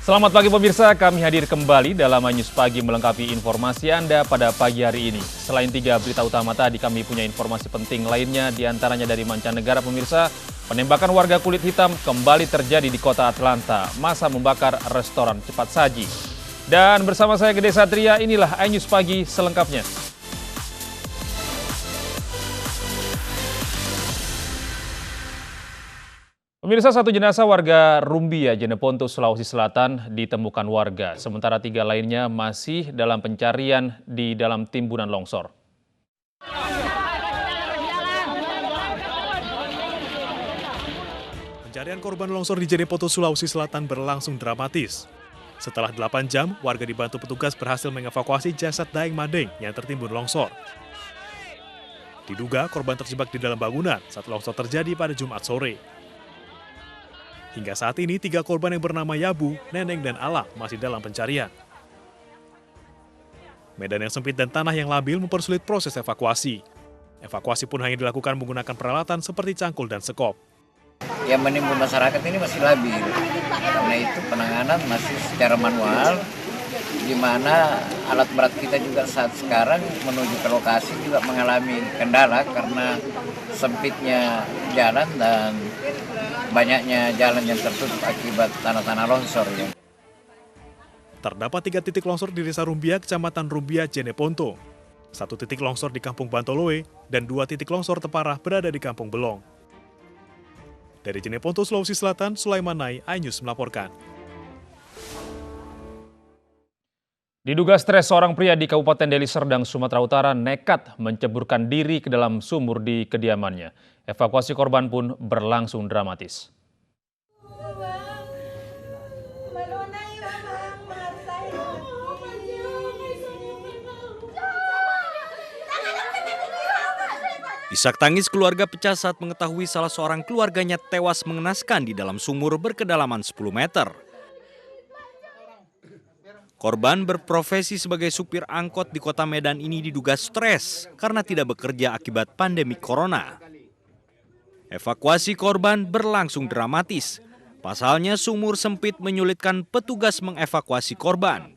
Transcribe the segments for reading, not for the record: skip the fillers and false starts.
Selamat pagi pemirsa, kami hadir kembali dalam News Pagi melengkapi informasi Anda pada pagi hari ini. Selain 3 berita utama tadi, kami punya informasi penting lainnya, diantaranya dari mancanegara pemirsa. Penembakan warga kulit hitam kembali terjadi di kota Atlanta, massa membakar restoran cepat saji. Dan bersama saya Gede Satria, inilah News Pagi selengkapnya. Pemirsa, satu jenazah warga Rumbia, Jeneponto, Sulawesi Selatan ditemukan warga. Sementara 3 lainnya masih dalam pencarian di dalam timbunan longsor. Pencarian korban longsor di Jeneponto, Sulawesi Selatan berlangsung dramatis. Setelah 8 jam, warga dibantu petugas berhasil mengevakuasi jasad Daeng Madeng yang tertimbun longsor. Diduga korban terjebak di dalam bangunan saat longsor terjadi pada Jumat sore. Hingga saat ini 3 korban yang bernama Yabu, Neneng, dan Ala masih dalam pencarian. Medan yang sempit dan tanah yang labil mempersulit proses evakuasi. Evakuasi pun hanya dilakukan menggunakan peralatan seperti cangkul dan sekop. Yang menimbun masyarakat ini masih labil, karena itu penanganan masih secara manual, di mana alat berat kita juga saat sekarang menuju ke lokasi juga mengalami kendala karena sempitnya jalan dan banyaknya jalan yang tertutup akibat tanah-tanah longsor. Ya. Terdapat 3 titik longsor di Desa Rumbia, Kecamatan Rumbia, Jeneponto. 1 titik longsor di Kampung Bantolowe, dan 2 titik longsor terparah berada di Kampung Belong. Dari Jeneponto, Sulawesi Selatan, Sulaiman Nai, iNews melaporkan. Diduga stres, seorang pria di Kabupaten Deli Serdang, Sumatera Utara nekat menceburkan diri ke dalam sumur di kediamannya. Evakuasi korban pun berlangsung dramatis. Isak tangis keluarga pecah saat mengetahui salah seorang keluarganya tewas mengenaskan di dalam sumur berkedalaman 10 meter. Korban berprofesi sebagai supir angkot di kota Medan ini diduga stres karena tidak bekerja akibat pandemi corona. Evakuasi korban berlangsung dramatis. Pasalnya sumur sempit menyulitkan petugas mengevakuasi korban.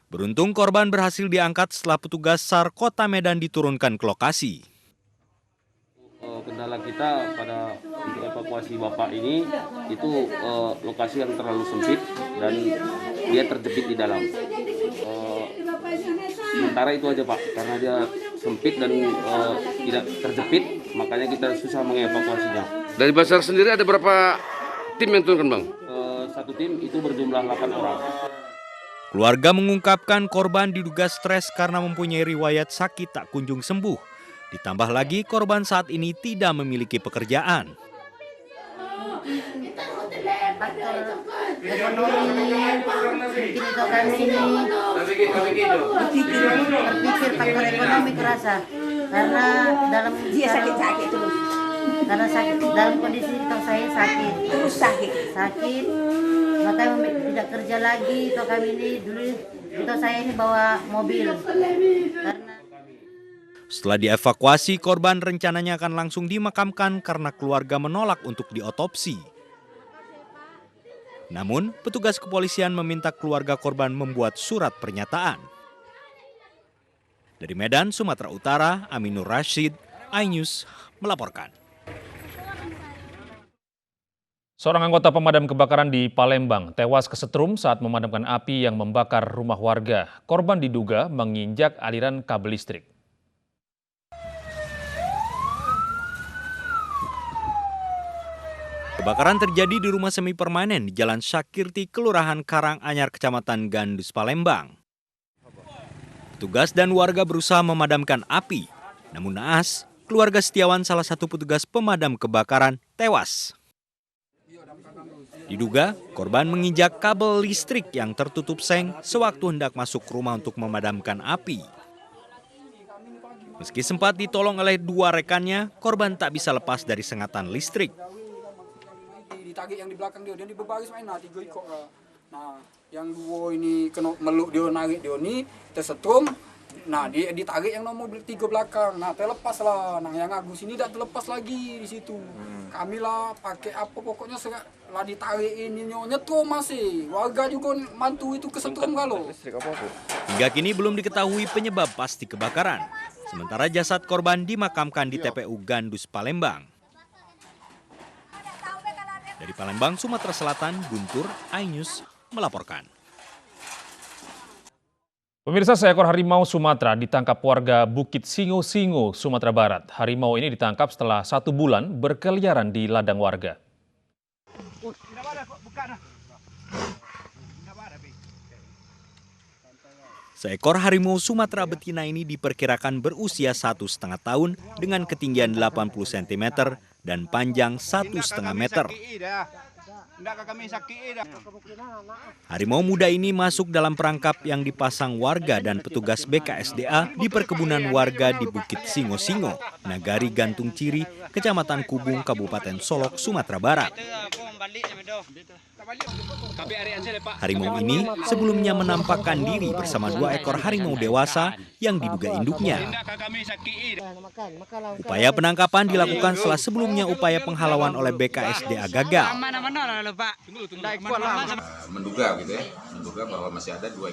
Beruntung korban berhasil diangkat setelah petugas SAR Kota Medan diturunkan ke lokasi. Kendala kita pada untuk evakuasi bapak ini itu lokasi yang terlalu sempit dan dia terjepit di dalam. Sementara itu aja Pak, karena dia sempit dan tidak terjepit, makanya kita susah mengevakuasinya. Dari Basar sendiri ada berapa tim yang turun Bang? Satu tim itu berjumlah 8 orang. Keluarga mengungkapkan korban diduga stres karena mempunyai riwayat sakit tak kunjung sembuh. Ditambah lagi korban saat ini tidak memiliki pekerjaan. Berpikir faktor ekonomi kerasa karena sakit dalam kondisi saya sakit makanya tidak kerja lagi. Kami ini dulu saya ini bawa mobil karena setelah dievakuasi, korban rencananya akan langsung dimakamkan karena keluarga menolak untuk diotopsi. Namun, petugas kepolisian meminta keluarga korban membuat surat pernyataan. Dari Medan, Sumatera Utara, Aminur Rashid, iNews melaporkan. Seorang anggota pemadam kebakaran di Palembang tewas kesetrum saat memadamkan api yang membakar rumah warga. Korban diduga menginjak aliran kabel listrik. Kebakaran terjadi di rumah semi permanen di Jalan Syakirti, Kelurahan Karanganyar, Kecamatan Gandus, Palembang. Petugas dan warga berusaha memadamkan api. Namun naas, keluarga Setiawan, salah satu petugas pemadam kebakaran, tewas. Diduga, korban menginjak kabel listrik yang tertutup seng sewaktu hendak masuk rumah untuk memadamkan api. Meski sempat ditolong oleh 2 rekannya, korban tak bisa lepas dari sengatan listrik. Ditagih yang di belakang dia dibebaris main 3 ikut. Nah, yang 2 ini kena meluk dia, narik dia ni tersetrum. Nah, dia ditarik yang nomor 3 belakang. Nah, terlepas lah. Nah, yang Agus ini tak terlepas lagi di situ. Kami lah pakai apa pokoknya lah ditarik ini nyetrum masih. Warga juga mantu itu kesetrum kalau. Hingga kini belum diketahui penyebab pasti kebakaran. Sementara jasad korban dimakamkan di TPU Gandus, Palembang. Dari Palembang, Sumatera Selatan, Guntur, iNews melaporkan. Pemirsa, seekor harimau Sumatera ditangkap warga Bukit Singo-Singo, Sumatera Barat. Harimau ini ditangkap setelah 1 bulan berkeliaran di ladang warga. Seekor harimau Sumatera betina ini diperkirakan berusia 1,5 tahun dengan ketinggian 80 cm dan panjang 1,5 meter. Harimau muda ini masuk dalam perangkap yang dipasang warga dan petugas BKSDA di perkebunan warga di Bukit Singo-Singo, Nagari Gantung Ciri, Kecamatan Kubung, Kabupaten Solok, Sumatera Barat. Harimau ini sebelumnya menampakkan diri bersama 2 ekor harimau dewasa yang diduga induknya. Upaya penangkapan dilakukan setelah sebelumnya upaya penghalauan oleh BKSDA gagal. Menduga gitu ya, menduga bahwa masih ada 2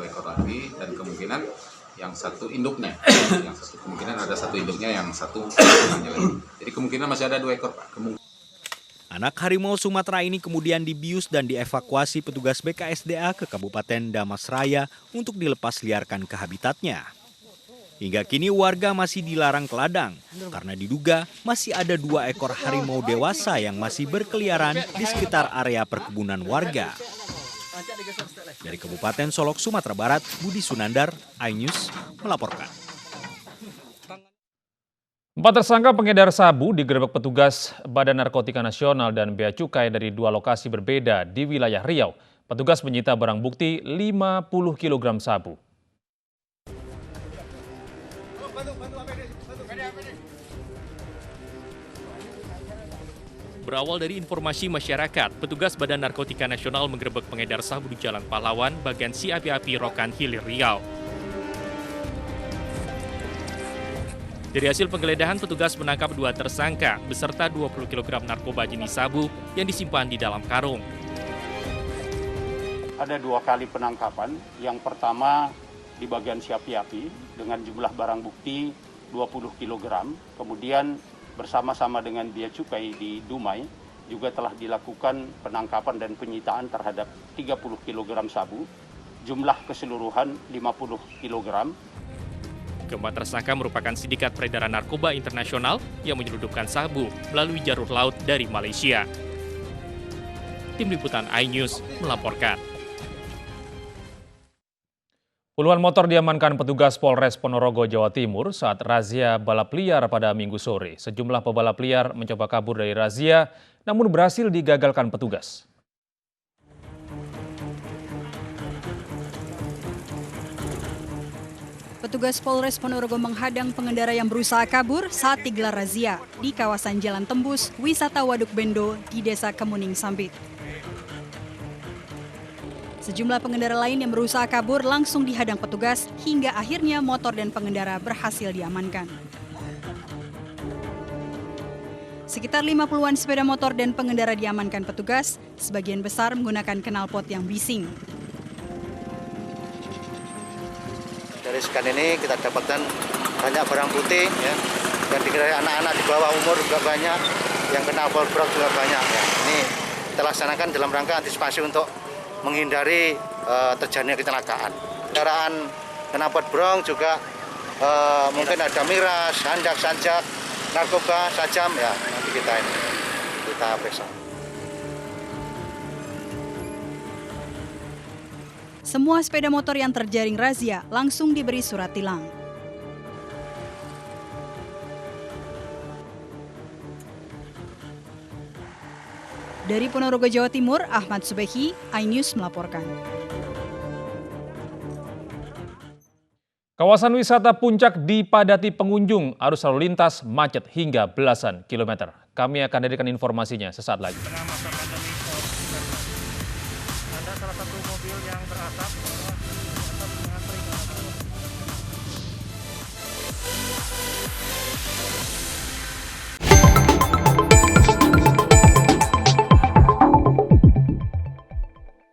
ekor lagi, dan kemungkinan yang satu induknya, kemungkinan ada 1 induknya, yang satu induknya lagi. Jadi kemungkinan masih ada 2 ekor, Pak. Anak harimau Sumatera ini kemudian dibius dan dievakuasi petugas BKSDA ke Kabupaten Damas Raya untuk dilepas liarkan ke habitatnya. Hingga kini warga masih dilarang ke ladang karena diduga masih ada 2 ekor harimau dewasa yang masih berkeliaran di sekitar area perkebunan warga. Dari Kabupaten Solok, Sumatera Barat, Budi Sunandar, iNews melaporkan. 4 tersangka pengedar sabu digerebek petugas Badan Narkotika Nasional dan Bea Cukai dari 2 lokasi berbeda di wilayah Riau. Petugas menyita barang bukti 50 kg sabu. Berawal dari informasi masyarakat, petugas Badan Narkotika Nasional menggerebek pengedar sabu di Jalan Pahlawan, bagian Si Api-Api, Rokan Hilir, Riau. Dari hasil penggeledahan, petugas menangkap 2 tersangka beserta 20 kg narkoba jenis sabu yang disimpan di dalam karung. Ada 2 kali penangkapan. Yang pertama di bagian Si Api-Api dengan jumlah barang bukti 20 kg. Kemudian bersama-sama dengan Bea Cukai di Dumai juga telah dilakukan penangkapan dan penyitaan terhadap 30 kg sabu. Jumlah keseluruhan 50 kg. Keempat tersangka merupakan sindikat peredaran narkoba internasional yang menyelundupkan sabu melalui jalur laut dari Malaysia. Tim Liputan iNews melaporkan. Puluhan motor diamankan petugas Polres Ponorogo, Jawa Timur saat razia balap liar pada Minggu sore. Sejumlah pebalap liar mencoba kabur dari razia, namun berhasil digagalkan petugas. Petugas Polres Ponorogo menghadang pengendara yang berusaha kabur saat digelar razia di kawasan Jalan Tembus, Wisata Waduk Bendo di Desa Kemuning Sambit. Sejumlah pengendara lain yang berusaha kabur langsung dihadang petugas hingga akhirnya motor dan pengendara berhasil diamankan. Sekitar 50-an sepeda motor dan pengendara diamankan petugas, sebagian besar menggunakan knalpot yang bising. Dari scan ini kita dapatkan banyak barang putih ya, yang dikira anak-anak di bawah umur juga banyak, yang kena knalpot juga banyak ya. Ini kita laksanakan dalam rangka antisipasi untuk menghindari terjadinya kecelakaan. Kendaraan knalpot brong juga mungkin ada miras, handak, sanjak, narkoba, sajam ya, nanti kita periksa. Semua sepeda motor yang terjaring razia langsung diberi surat tilang. Dari Ponorogo, Jawa Timur, Ahmad Subehi, iNews melaporkan. Kawasan wisata Puncak dipadati pengunjung, arus lalu lintas macet hingga belasan kilometer. Kami akan hadirkan informasinya sesaat lagi. Ada salah satu mobil yang berasap dengan